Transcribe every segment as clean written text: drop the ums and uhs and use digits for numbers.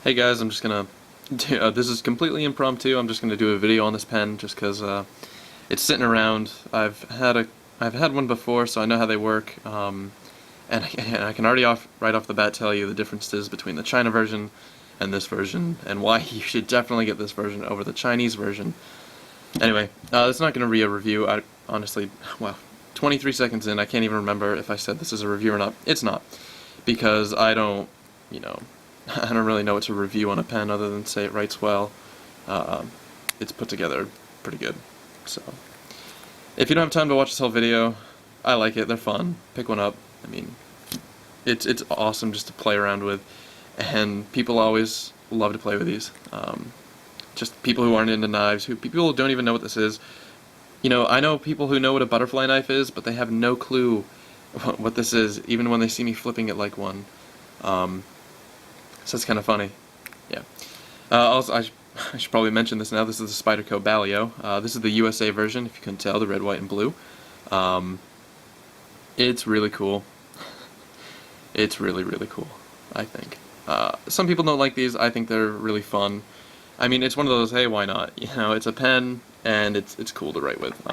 Hey guys, I'm just gonna do, this is completely impromptu. I'm just gonna do a video on this pen just because it's sitting around. I've had one before, so I know how they work. And I can already right off the bat tell you the differences between the China version and this version, and why you should definitely get this version over the Chinese version. Anyway, it's not gonna be a review. I honestly, well, 23 seconds in, I can't even remember if I said this is a review or not. It's not, because I don't, you know. I don't really know what to review on a pen other than say it writes well. It's put together pretty good. So, if you don't have time to watch this whole video, I like it. They're fun. Pick one up. I mean, it's awesome just to play around with, and people always love to play with these. Just people who aren't into knives, people who don't even know what this is. You know, I know people who know what a butterfly knife is, but they have no clue what this is, even when they see me flipping it like one. So it's kind of funny. Yeah. Also, I should probably mention this now. This is the Spyderco BaliYo. This is the USA version, if you couldn't tell, the red, white, and blue. It's really cool. It's really, really cool, I think. Some people don't like these. I think they're really fun. I mean, it's one of those, hey, why not? You know, it's a pen, and it's cool to write with.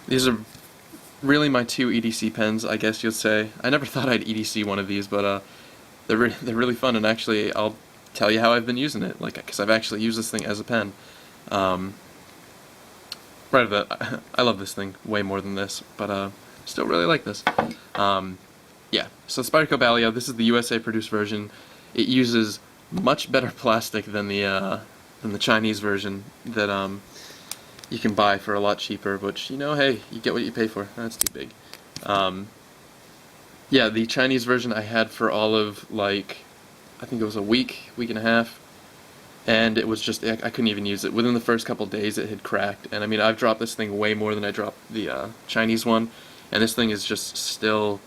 These are really my two EDC pens, I guess you'd say. I never thought I'd EDC one of these, but they're really fun, and actually I'll tell you how I've been using it, like, because I've actually used this thing as a pen. Right of that, I love this thing way more than this, but still really like this. Yeah, so Spyderco BaliYo, this is the USA produced version. It uses much better plastic than the Chinese version that you can buy for a lot cheaper, which, you know, hey, you get what you pay for. That's too big. Yeah, the Chinese version I had for all of, like, I think it was a week and a half, and it was just, I couldn't even use it. Within the first couple days it had cracked, and I mean, I've dropped this thing way more than I dropped the Chinese one, and this thing is just still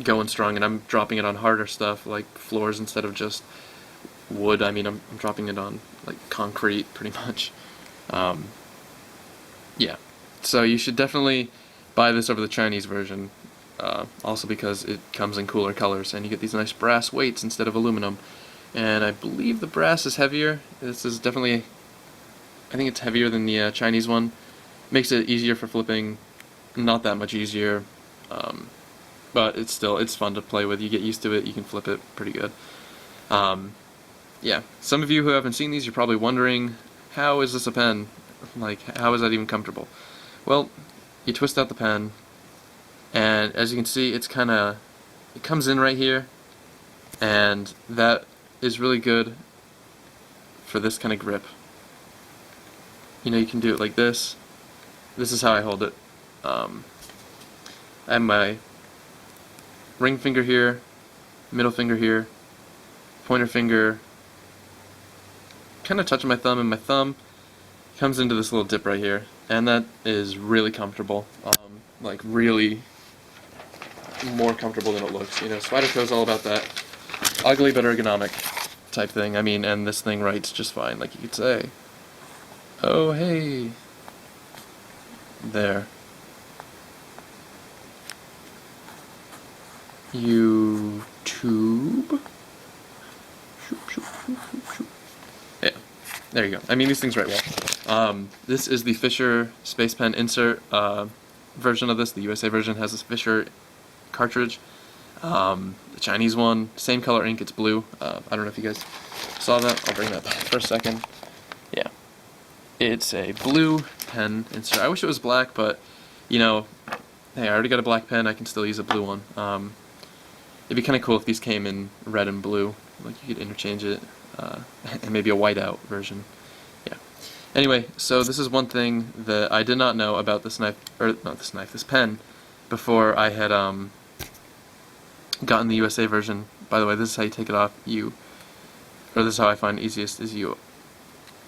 going strong, and I'm dropping it on harder stuff, like floors instead of just wood. I mean, I'm dropping it on, like, concrete, pretty much. Yeah, so you should definitely buy this over the Chinese version. Also because it comes in cooler colors, and you get these nice brass weights instead of aluminum. And I believe the brass is heavier. This is definitely, I think it's heavier than the Chinese one. Makes it easier for flipping, not that much easier, but it's fun to play with. You get used to it, you can flip it pretty good. Yeah, some of you who haven't seen these, you're probably wondering, how is this a pen? Like, how is that even comfortable? Well, you twist out the pen, and as you can see, it comes in right here, and that is really good for this kind of grip. You know, you can do it like this. This is how I hold it. I have my ring finger here, middle finger here, pointer finger, kind of touching my thumb, and my thumb comes into this little dip right here, and that is really comfortable. Like, really more comfortable than it looks. You know, Spyderco's all about that ugly but ergonomic type thing. I mean, and this thing writes just fine, like you could say. Oh, hey. There. YouTube. Yeah, there you go. I mean, these things write well. This is the Fisher Space Pen insert version of this. The USA version has this Fisher cartridge. The Chinese one, same color ink, it's blue. I don't know if you guys saw that. I'll bring that back for a second. Yeah. It's a blue pen insert. I wish it was black, but, you know, hey, I already got a black pen, I can still use a blue one. It'd be kind of cool if these came in red and blue. Like, you could interchange it, and maybe a whiteout version. Yeah. Anyway, so this is one thing that I did not know about this knife, or not this knife, this pen, before I had, gotten the USA version. By the way, this is how you take it off. This is how I find easiest, is you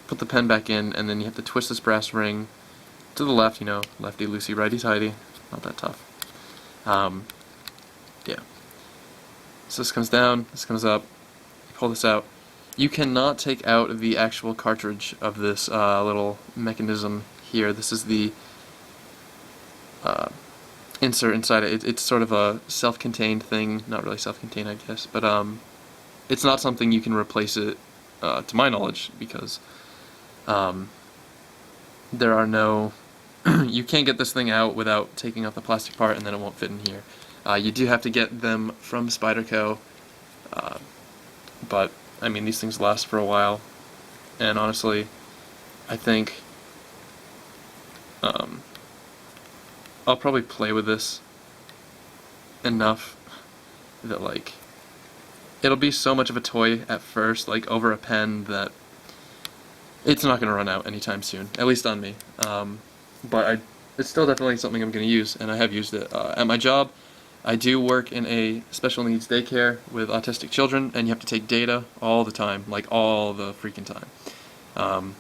put the pen back in, and then you have to twist this brass ring to the left, you know, lefty-loosey, righty-tighty. Not that tough. Yeah. So this comes down, this comes up, you pull this out. You cannot take out the actual cartridge of this little mechanism here. This is the insert inside it. It's sort of a self-contained thing, not really self-contained, I guess, but it's not something you can replace it, to my knowledge, because there are no you can't get this thing out without taking off the plastic part, and then it won't fit in here. You do have to get them from Spyderco, but I mean, these things last for a while, and honestly, I think I'll probably play with this enough that, like, it'll be so much of a toy at first, like over a pen, that it's not going to run out anytime soon, at least on me. But it's still definitely something I'm going to use, and I have used it. At my job, I do work in a special needs daycare with autistic children, and you have to take data all the time, like all the freaking time.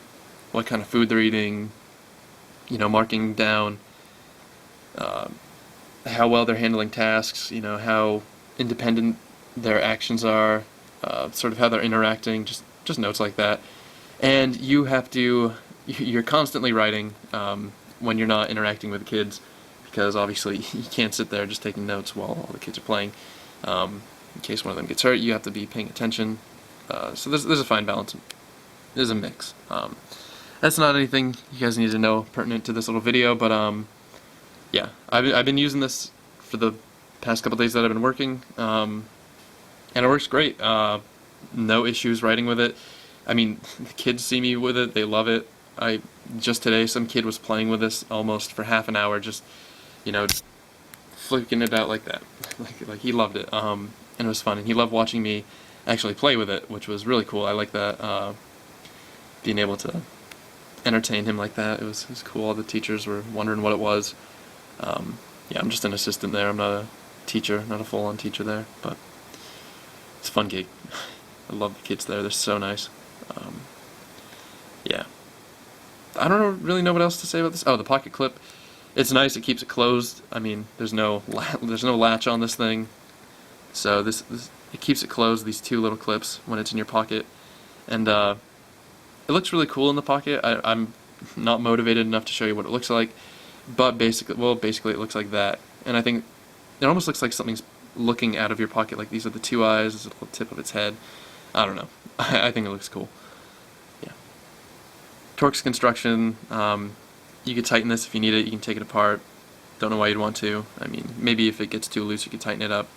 What kind of food they're eating, you know, marking down how well they're handling tasks, you know, how independent their actions are, sort of how they're interacting, just notes like that. And you have to, you're constantly writing when you're not interacting with the kids, because obviously you can't sit there just taking notes while all the kids are playing. In case one of them gets hurt, you have to be paying attention. So there's a fine balance. There's a mix. That's not anything you guys need to know pertinent to this little video, but yeah, I've been using this for the past couple days that I've been working, and it works great. No issues writing with it. I mean, the kids see me with it, they love it. Just today, some kid was playing with this almost for half an hour, just, you know, flicking it out like that. like he loved it, and it was fun, and he loved watching me actually play with it, which was really cool. I like that, being able to entertain him like that. It was cool. All the teachers were wondering what it was. Yeah, I'm just an assistant there. I'm not a teacher, not a full-on teacher there, but it's a fun gig. I love the kids there. They're so nice. Yeah. I don't really know what else to say about this. Oh, the pocket clip. It's nice. It keeps it closed. I mean, there's no latch on this thing, so this it keeps it closed. These two little clips when it's in your pocket, and it looks really cool in the pocket. I'm not motivated enough to show you what it looks like, but basically it looks like that. And I think it almost looks like something's looking out of your pocket. Like these are the two eyes. This is the tip of its head. I don't know. I think it looks cool. Yeah. Torx construction. You could tighten this if you need it. You can take it apart. Don't know why you'd want to. I mean, maybe if it gets too loose, you could tighten it up.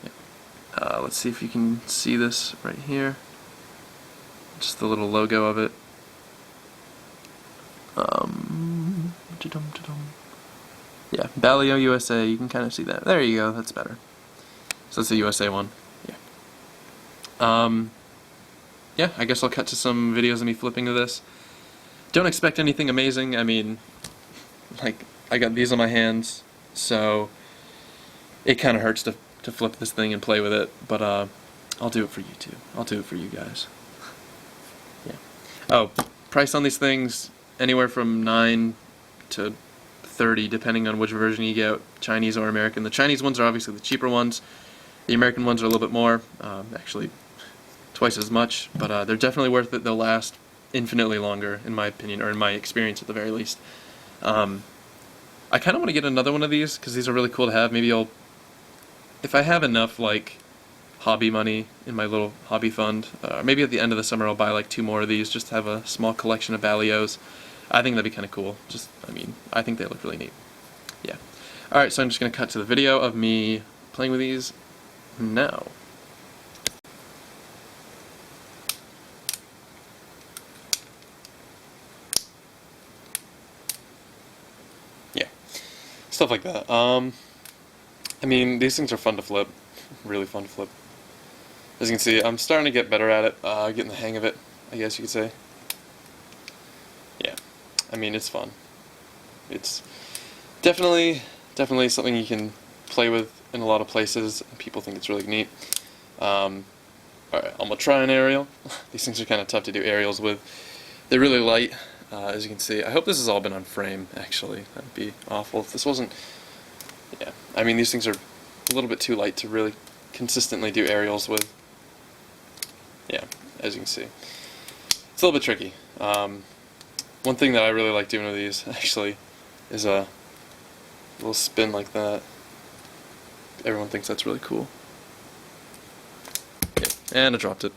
Yeah. Let's see if you can see this right here. Just the little logo of it. Yeah, Bali-yo USA. You can kind of see that. There you go. That's better. So that's the USA one. Yeah. Yeah. I guess I'll cut to some videos of me flipping to this. Don't expect anything amazing. I mean, like, I got these on my hands, so it kind of hurts to flip this thing and play with it. But I'll do it for you too. I'll do it for you guys. Yeah. Oh, price on these things anywhere from $9 to $30, depending on which version you get, Chinese or American. The Chinese ones are obviously the cheaper ones. The American ones are a little bit more, actually twice as much, but they're definitely worth it. They'll last infinitely longer, in my opinion, or in my experience at the very least. I kind of want to get another one of these, because these are really cool to have. Maybe I'll, if I have enough, like, hobby money in my little hobby fund, maybe at the end of the summer I'll buy like 2 more of these, just to have a small collection of Bali-yos. I think that'd be kind of cool. Just, I mean, I think they look really neat. Yeah. Alright, so I'm just going to cut to the video of me playing with these now. Yeah. Stuff like that. I mean, these things are fun to flip. Really fun to flip. As you can see, I'm starting to get better at it, getting the hang of it, I guess you could say. Yeah. I mean, it's fun. It's definitely something you can play with in a lot of places. People think it's really neat. Alright, I'm gonna try an aerial. These things are kind of tough to do aerials with. They're really light, as you can see. I hope this has all been on frame, actually. That'd be awful if this wasn't. Yeah, I mean, these things are a little bit too light to really consistently do aerials with. Yeah, as you can see. It's a little bit tricky. One thing that I really like doing with these, actually, is a little spin like that. Everyone thinks that's really cool. Okay. And I dropped it.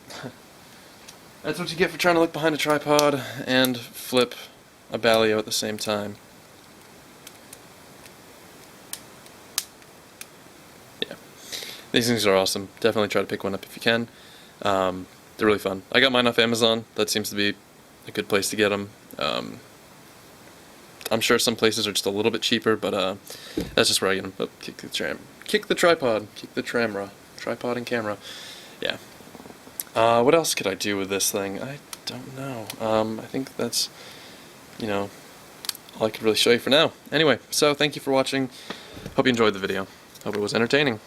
That's what you get for trying to look behind a tripod and flip a BaliYo at the same time. Yeah. These things are awesome. Definitely try to pick one up if you can. They're really fun. I got mine off Amazon. That seems to be a good place to get them. I'm sure some places are just a little bit cheaper, but that's just where I get them. Oh, kick the tripod, kick the tripod and camera. Yeah. What else could I do with this thing? I don't know. I think that's, all I could really show you for now. Anyway, so thank you for watching. Hope you enjoyed the video. Hope it was entertaining.